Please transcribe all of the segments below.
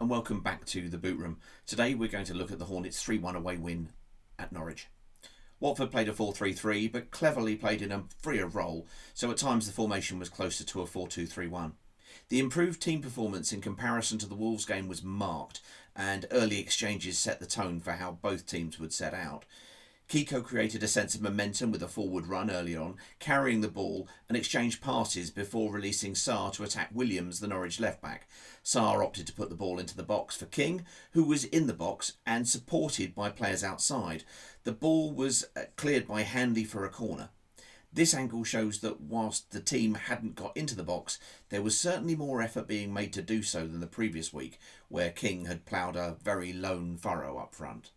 and welcome back to the Boot Room. Today we're going to look at the Hornets' 3-1 away win at Norwich. Watford played a 4-3-3 but cleverly played in a freer role, so at times the formation was closer to a 4-2-3-1. The improved team performance in comparison to the Wolves game was marked, and early exchanges set the tone for how both teams would set out. Kiko created a sense of momentum with a forward run early on, carrying the ball and exchanged passes before releasing Sarr to attack Williams, the Norwich left-back. Sarr opted to put the ball into the box for King, who was in the box and supported by players outside. The ball was cleared by Hanley for a corner. This angle shows that whilst the team hadn't got into the box, there was certainly more effort being made to do so than the previous week, where King had ploughed a very lone furrow up front.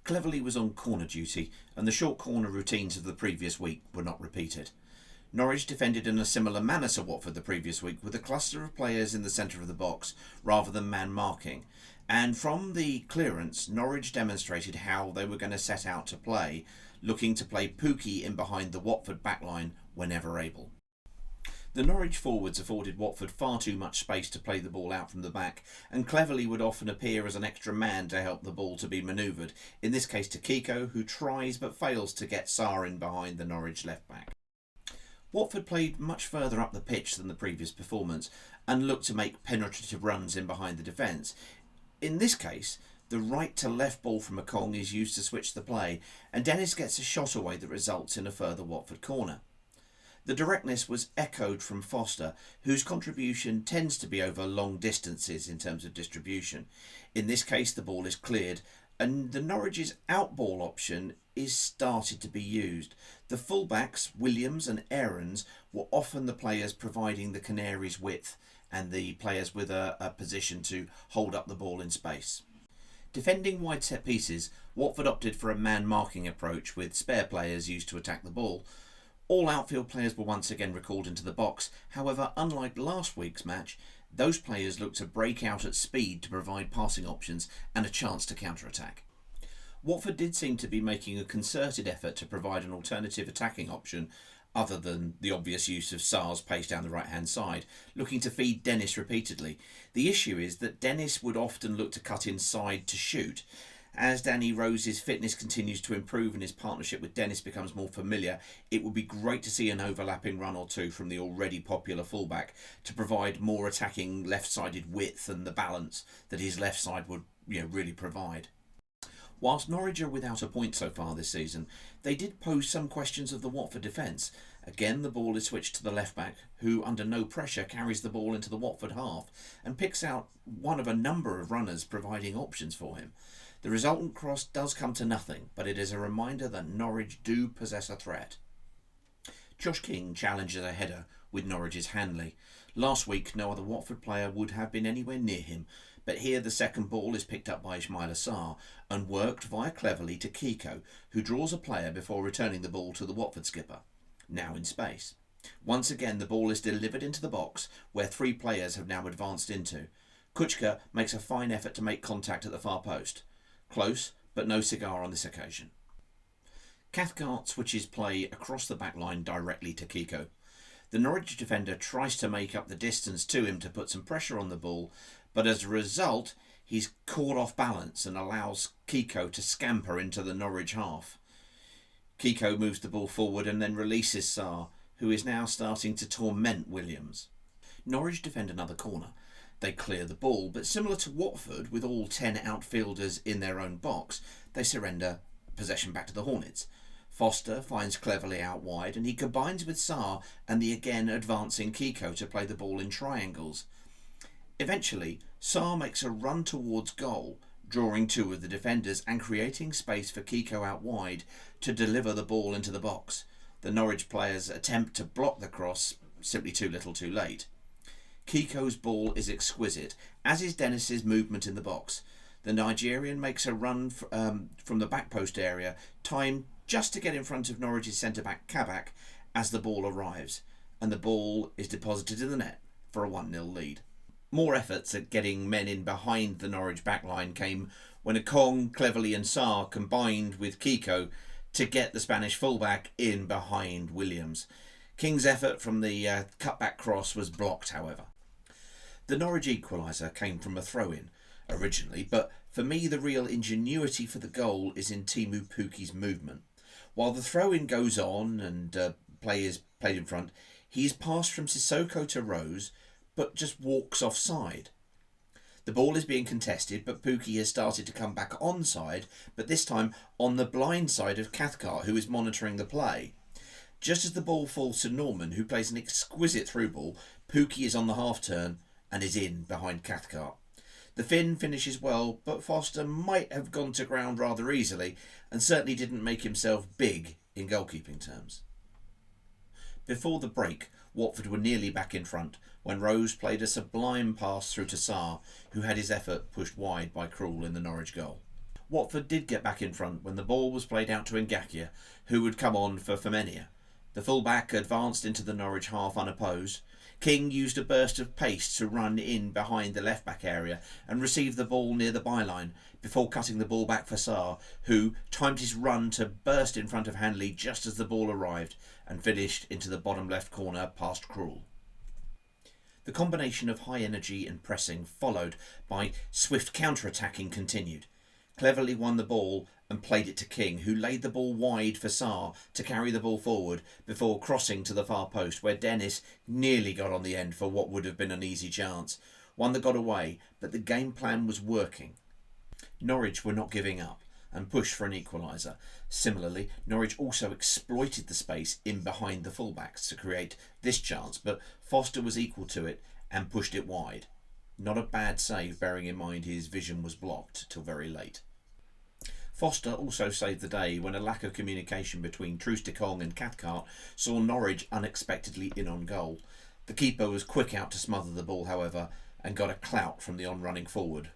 Cleverly was on corner duty, and the short corner routines of the previous week were not repeated. Norwich defended in a similar manner to Watford the previous week, with a cluster of players in the centre of the box rather than man marking. And from the clearance, Norwich demonstrated how they were going to set out to play, looking to play Pookie in behind the Watford backline whenever able. The Norwich forwards afforded Watford far too much space to play the ball out from the back, and cleverly would often appear as an extra man to help the ball to be manoeuvred, in this case to Kiko, who tries but fails to get Sarr in behind the Norwich left-back. Watford played much further up the pitch than the previous performance, and looked to make penetrative runs in behind the defence. In this case, the right to left ball from Okong is used to switch the play, and Dennis gets a shot away that results in a further Watford corner. The directness was echoed from Foster, whose contribution tends to be over long distances in terms of distribution. In this case, the ball is cleared, and the Norwich's outball option is started to be used. The fullbacks, Williams and Aarons, were often the players providing the Canaries' width, and the players with a position to hold up the ball in space. Defending wide set pieces, Watford opted for a man-marking approach with spare players used to attack the ball. All outfield players were once again recalled into the box. However, unlike last week's match, those players looked to break out at speed to provide passing options and a chance to counter-attack. Watford did seem to be making a concerted effort to provide an alternative attacking option other than the obvious use of Sarr's pace down the right-hand side, looking to feed Dennis repeatedly. The issue is that Dennis would often look to cut inside to shoot. As Danny Rose's fitness continues to improve and his partnership with Dennis becomes more familiar, it would be great to see an overlapping run or two from the already popular fullback to provide more attacking left-sided width and the balance that his left side would really provide. Whilst Norwich are without a point so far this season, they did pose some questions of the Watford defence. Again, the ball is switched to the left-back, who under no pressure carries the ball into the Watford half and picks out one of a number of runners providing options for him. The resultant cross does come to nothing, but it is a reminder that Norwich do possess a threat. Josh King challenges a header with Norwich's Hanley. Last week, no other Watford player would have been anywhere near him, but here the second ball is picked up by Ismaila Sarr and worked via cleverly to Kiko, who draws a player before returning the ball to the Watford skipper, now in space. Once again, the ball is delivered into the box, where three players have now advanced into. Kuchka makes a fine effort to make contact at the far post. Close, but no cigar on this occasion. Cathcart switches play across the back line directly to Kiko. The Norwich defender tries to make up the distance to him to put some pressure on the ball, but as a result, he's caught off balance and allows Kiko to scamper into the Norwich half. Kiko moves the ball forward and then releases Sarr, who is now starting to torment Williams. Norwich defend another corner. They clear the ball, but similar to Watford, with all 10 outfielders in their own box, they surrender possession back to the Hornets. Foster finds cleverly out wide, and he combines with Sarr and the again advancing Kiko to play the ball in triangles. Eventually, Sarr makes a run towards goal, drawing two of the defenders and creating space for Kiko out wide to deliver the ball into the box. The Norwich players attempt to block the cross, simply too little too late. Kiko's ball is exquisite, as is Dennis's movement in the box. The Nigerian makes a run from the back post area, timed just to get in front of Norwich's centre-back Kabak as the ball arrives, and the ball is deposited in the net for a 1-0 lead. More efforts at getting men in behind the Norwich backline came when Okong, Cleverly and Sarr combined with Kiko to get the Spanish fullback in behind Williams. King's effort from the cutback cross was blocked, however. The Norwich equaliser came from a throw-in originally, but for me the real ingenuity for the goal is in Teemu Pukki's movement. While the throw-in goes on and play is played in front, he is passed from Sissoko to Rose, but just walks offside. The ball is being contested, but Pukki has started to come back onside, but this time on the blind side of Cathcart, who is monitoring the play. Just as the ball falls to Norman, who plays an exquisite through ball, Pukki is on the half turn and is in behind Cathcart. The Finn finishes well, but Foster might have gone to ground rather easily and certainly didn't make himself big in goalkeeping terms. Before the break, Watford were nearly back in front when Rose played a sublime pass through to Sarr, who had his effort pushed wide by Krul in the Norwich goal. Watford did get back in front when the ball was played out to Ngakia, who would come on for Femenia. The full-back advanced into the Norwich half unopposed. King used a burst of pace to run in behind the left-back area and receive the ball near the byline before cutting the ball back for Sarr, who timed his run to burst in front of Hanley just as the ball arrived and finished into the bottom left corner past Krul. The combination of high energy and pressing followed by swift counter-attacking continued. Cleverly won the ball and played it to King, who laid the ball wide for Sarr to carry the ball forward before crossing to the far post, where Dennis nearly got on the end for what would have been an easy chance. One that got away, but the game plan was working. Norwich were not giving up and pushed for an equaliser. Similarly, Norwich also exploited the space in behind the fullbacks to create this chance, but Foster was equal to it and pushed it wide. Not a bad save, bearing in mind his vision was blocked till very late. Foster also saved the day when a lack of communication between Troost-Ekong and Cathcart saw Norwich unexpectedly in on goal. The keeper was quick out to smother the ball, however, and got a clout from the on-running forward.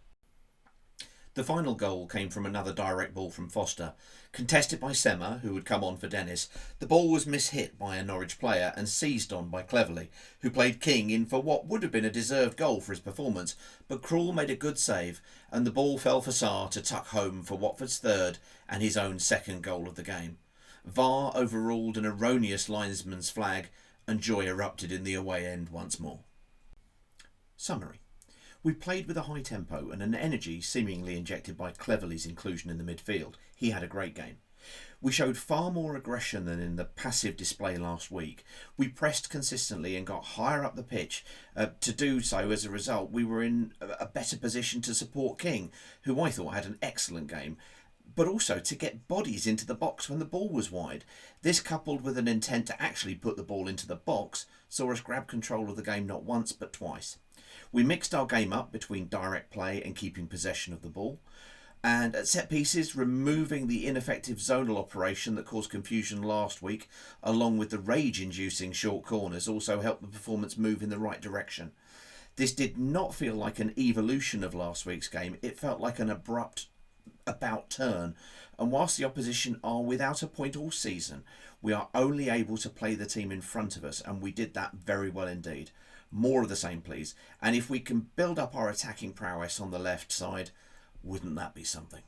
The final goal came from another direct ball from Foster. Contested by Sema, who would come on for Dennis, the ball was mishit by a Norwich player and seized on by Cleverly, who played King in for what would have been a deserved goal for his performance, but Krul made a good save and the ball fell for Sarr to tuck home for Watford's third and his own second goal of the game. VAR overruled an erroneous linesman's flag and joy erupted in the away end once more. Summary. We played with a high tempo and an energy seemingly injected by Cleverly's inclusion in the midfield. He had a great game. We showed far more aggression than in the passive display last week. We pressed consistently and got higher up the pitch. To do so, as a result, we were in a better position to support King, who I thought had an excellent game, but also to get bodies into the box when the ball was wide. This, coupled with an intent to actually put the ball into the box, saw us grab control of the game not once but twice. We mixed our game up between direct play and keeping possession of the ball, and at set pieces, removing the ineffective zonal operation that caused confusion last week, along with the rage-inducing short corners, also helped the performance move in the right direction. This did not feel like an evolution of last week's game. It felt like an abrupt about turn, and whilst the opposition are without a point all season, we are only able to play the team in front of us, and we did that very well indeed. More of the same, please. And if we can build up our attacking prowess on the left side, wouldn't that be something?